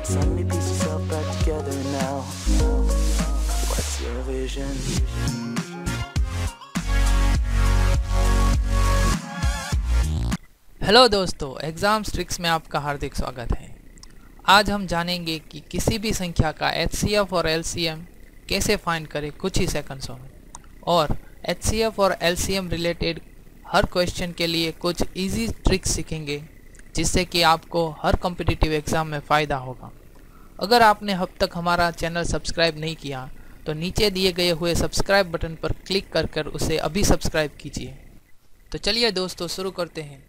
Suddenly piece yourself back together now. What's your vision? Hello दोस्तों, exams tricks में आपका हार्दिक स्वागत है। आज हम जानेंगे कि किसी भी संख्या का एचसीएफ और एलसीएम कैसे फाइंड करें कुछ ही सेकंड्सों में, और एचसीएफ और एलसीएम रिलेटेड हर क्वेश्चन के लिए कुछ इजी ट्रिक्स सीखेंगे जिससे कि आपको हर कॉम्पिटिटिव एग्ज़ाम में फ़ायदा होगा। अगर आपने अब तक हमारा चैनल सब्सक्राइब नहीं किया तो नीचे दिए गए हुए सब्सक्राइब बटन पर क्लिक कर उसे अभी सब्सक्राइब कीजिए। तो चलिए दोस्तों, शुरू करते हैं।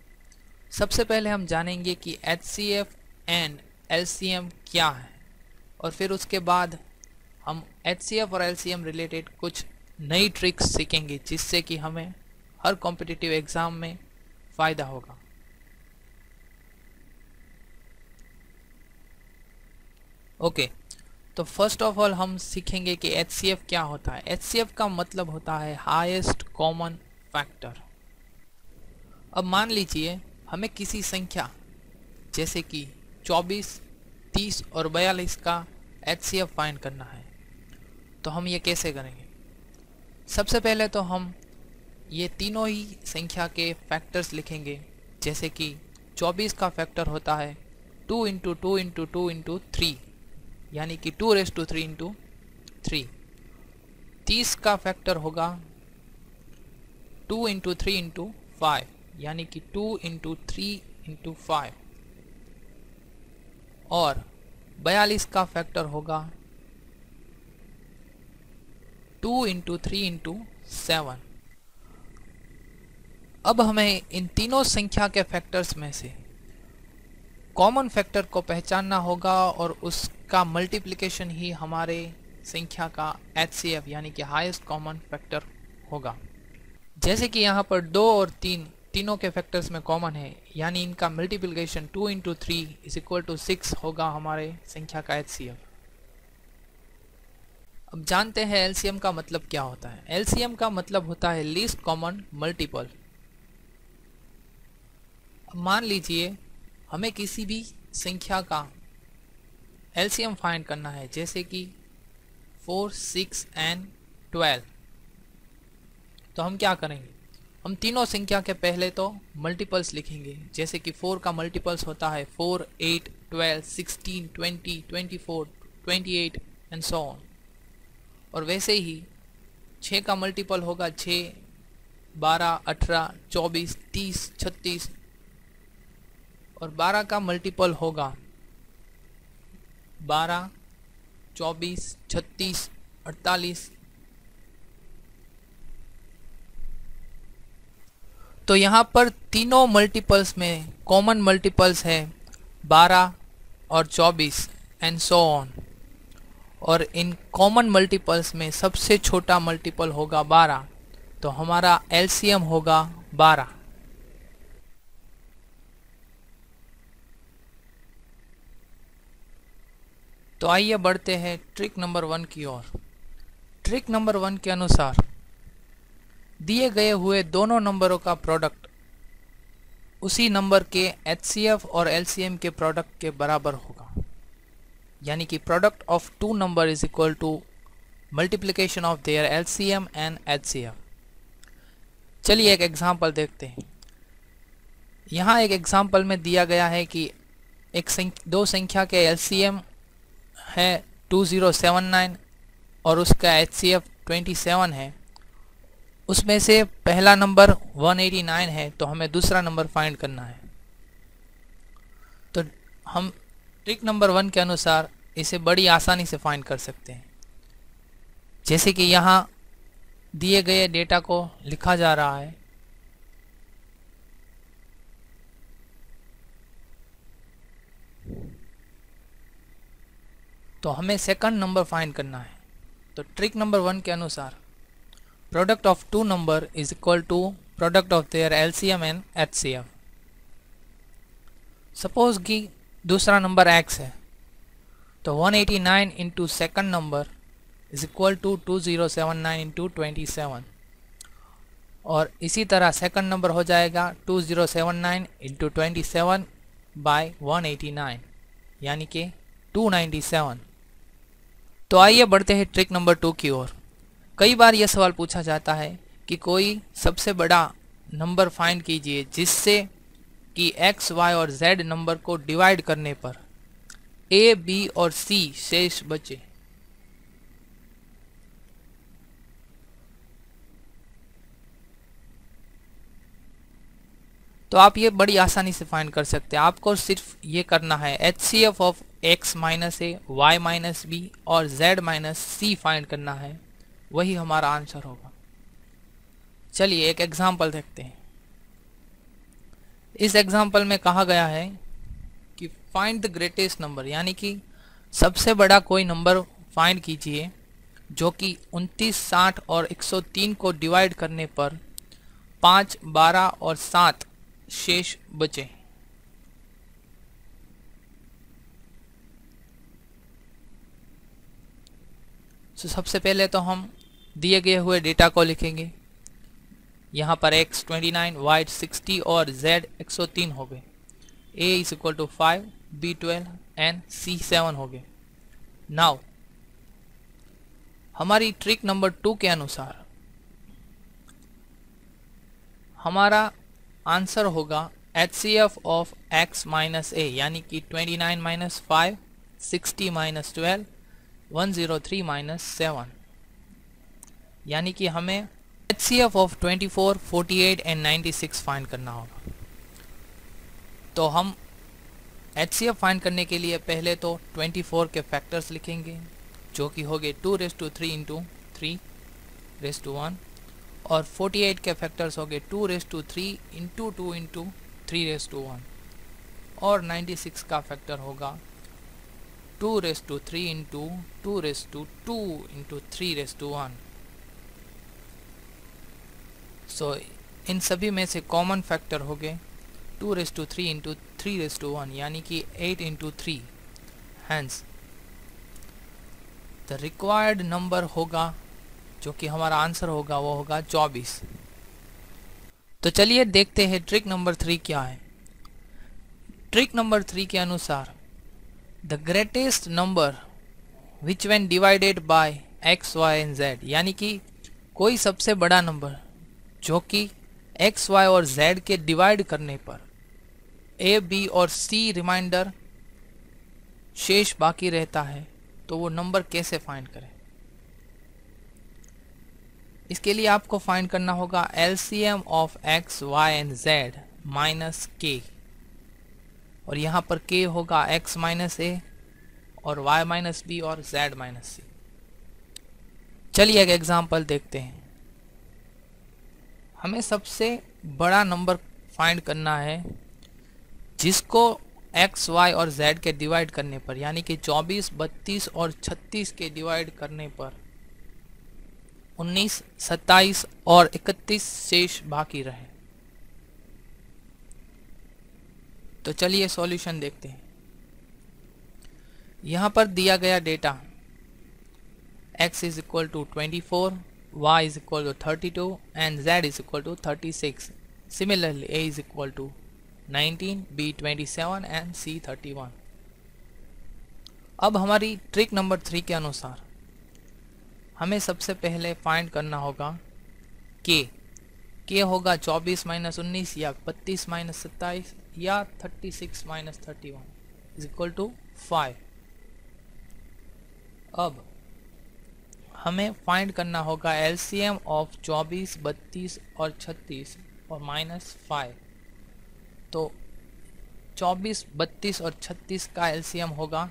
सबसे पहले हम जानेंगे कि एचसीएफ एंड एलसीएम क्या है, और फिर उसके बाद हम एचसीएफ और एलसीएम रिलेटेड कुछ नई ट्रिक्स सीखेंगे जिससे कि हमें हर कॉम्पिटिटिव एग्ज़ाम में फ़ायदा होगा। ओके, तो फर्स्ट ऑफ ऑल हम सीखेंगे कि एचसीएफ क्या होता है। एचसीएफ का मतलब होता है हाईएस्ट कॉमन फैक्टर। अब मान लीजिए हमें किसी संख्या जैसे कि 24, 30 और 42 का एचसीएफ फाइंड करना है, तो हम ये कैसे करेंगे? सबसे पहले तो हम ये तीनों ही संख्या के फैक्टर्स लिखेंगे। जैसे कि 24 का फैक्टर होता है 2 इंटू 2 इंटू 2 इंटू 3, यानी कि 2⁻³ इंटू 3। 30 का फैक्टर होगा 2 इंटू 3 इंटू 5, यानी कि 2 इंटू 3 इंटू 5। और 42 का फैक्टर होगा 2 इंटू 3 इंटू 7। अब हमें इन तीनों संख्या के फैक्टर्स में से कॉमन फैक्टर को पहचानना होगा और उसका मल्टीप्लिकेशन ही हमारे संख्या का एचसीएफ यानी कि हाईएस्ट कॉमन फैक्टर होगा। जैसे कि यहाँ पर 2 और 3 तीनों के फैक्टर्स में कॉमन है, यानी इनका multiplication 2 into 3 is equal to 6 होगा हमारे संख्या का एचसीएफ। अब जानते हैं एलसीएम का मतलब क्या होता है। एलसीएम का मतलब होता है लीस्ट कॉमन मल्टीपल। अब मान लीजिए हमें किसी भी संख्या का एलसीएम फाइंड करना है, जैसे कि 4, 6 एंड 12। तो हम क्या करेंगे? हम तीनों संख्या के पहले तो मल्टीपल्स लिखेंगे। जैसे कि 4 का मल्टीपल्स होता है 4, 8, 12, 16, 20, 24, 28 एंड सो ऑन। और वैसे ही 6 का मल्टीपल होगा 6, 12, 18, 24, 30, 36। और 12 का मल्टीपल होगा 12, 24, 36, 48। तो यहाँ पर तीनों मल्टीपल्स में कॉमन मल्टीपल्स है 12 और 24 एंड सो ऑन। और इन कॉमन मल्टीपल्स में सबसे छोटा मल्टीपल होगा 12, तो हमारा एलसीएम होगा 12। तो आइए बढ़ते हैं ट्रिक नंबर 1 की ओर। ट्रिक नंबर 1 के अनुसार दिए गए हुए दोनों नंबरों का प्रोडक्ट उसी नंबर के एचसीएफ और एलसीएम के प्रोडक्ट के बराबर होगा, यानी कि product of two number is equal to multiplication of their LCM and HCF. चलिए एक एग्जांपल देखते हैं। यहाँ एक एग्जांपल में दिया गया है कि दो संख्या के एलसीएम है 2079 और उसका एचसीएफ 27 है। उसमें से पहला नंबर 189 है, तो हमें दूसरा नंबर फाइंड करना है। तो हम ट्रिक नंबर 1 के अनुसार इसे बड़ी आसानी से फाइंड कर सकते हैं। जैसे कि यहाँ दिए गए डेटा को लिखा जा रहा है। तो हमें सेकंड नंबर फाइंड करना है। तो ट्रिक नंबर 1 के अनुसार product of two number is equal to product of their LCM and HCF. Suppose कि दूसरा नंबर x है, तो 189 into second number is equal to 2079 into 27। और इसी तरह सेकंड नंबर हो जाएगा 2079 इंटू 27 बाय 189, यानी कि 297। तो आइए बढ़ते हैं ट्रिक नंबर 2 की ओर। कई बार यह सवाल पूछा जाता है कि कोई सबसे बड़ा नंबर फाइंड कीजिए जिससे कि x, y और z नंबर को डिवाइड करने पर a, b और c शेष बचे। तो आप ये बड़ी आसानी से फाइंड कर सकते हैं। आपको सिर्फ ये करना है HCF of x minus a, y minus b और z माइनस सी फाइंड करना है, वही हमारा आंसर होगा। चलिए एक एग्जाम्पल देखते हैं। इस एग्जाम्पल में कहा गया है कि फाइंड द ग्रेटेस्ट नंबर, यानी कि सबसे बड़ा कोई नंबर फाइंड कीजिए जो कि 29, 60 और 103 को डिवाइड करने पर 5, 12 और 7 शेष बचे। तो सबसे पहले तो हम दिए गए हुए डेटा को लिखेंगे। यहाँ पर x 29, y 60 और z 103 हो गए। a is equal to 5, b 12 and c 7 हो गए। नाउ हमारी ट्रिक नंबर 2 के अनुसार हमारा आंसर होगा HCF of x minus a, यानी कि 29 माइनस 5, 60 माइनस 12, 103 माइनस 7, यानी कि हमें HCF ऑफ 24, 48 एंड 96 फाइंड करना होगा। तो हम HCF फाइंड करने के लिए पहले तो 24 के फैक्टर्स लिखेंगे जो कि हो गए 2�3 इंटू 3⁻1 और 48 के फैक्टर्स हो गए 2�3 इंटू 2 इंटू 3⁻1 और 96 का फैक्टर होगा 2�3 इंटू 2�2 इंटू 3⁻1। सो इन सभी में से कॉमन फैक्टर हो गए 2�3 इंटू 3⁻1, यानी कि 8 into 3। Hence the required number होगा, जो कि हमारा आंसर होगा, वो होगा 24। तो चलिए देखते हैं ट्रिक नंबर 3 क्या है। ट्रिक नंबर 3 के अनुसार the greatest number which when divided by x, y and z, यानी कि कोई सबसे बड़ा नंबर जो कि x, y और z के डिवाइड करने पर a, b और c रिमाइंडर शेष बाकी रहता है, तो वो नंबर कैसे फाइंड करें। इसके लिए आपको फाइंड करना होगा LCM of x, y and z minus k, और यहाँ पर k होगा x माइनस a और y माइनस b और z माइनस c। चलिए एक एग्जांपल देखते हैं। हमें सबसे बड़ा नंबर फाइंड करना है जिसको x, y और z के डिवाइड करने पर, यानी कि 24, 32 और 36 के डिवाइड करने पर 19, 27 और 31 शेष बाकी रहे। तो चलिए सॉल्यूशन देखते हैं। यहाँ पर दिया गया data x is equal to 24, y is equal to 32 and z is equal to 36। Similarly a is equal to 19, b 27 and c 31। अब हमारी ट्रिक नंबर 3 के अनुसार हमें सबसे पहले फाइंड करना होगा k होगा 24 माइनस 19 या 32 माइनस 27 या 36 माइनस 31 इज इक्वल टू 5। अब हमें फाइंड करना होगा LCM ऑफ 24, 32 और 36 और माइनस 5। तो 24, 32 और 36 का LCM होगा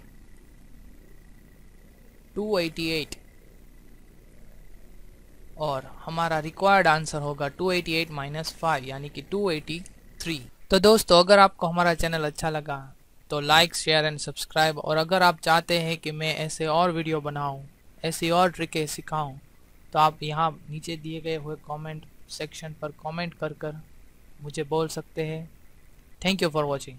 288 और हमारा रिक्वायर्ड आंसर होगा 288 माइनस 5, यानी कि 283। तो दोस्तों, अगर आपको हमारा चैनल अच्छा लगा तो लाइक, शेयर एंड सब्सक्राइब, और अगर आप चाहते हैं कि मैं ऐसे और वीडियो बनाऊं, ऐसी और ट्रिकें सिखाऊं, तो आप यहाँ नीचे दिए गए हुए कमेंट सेक्शन पर कमेंट कर मुझे बोल सकते हैं। Thank you for watching.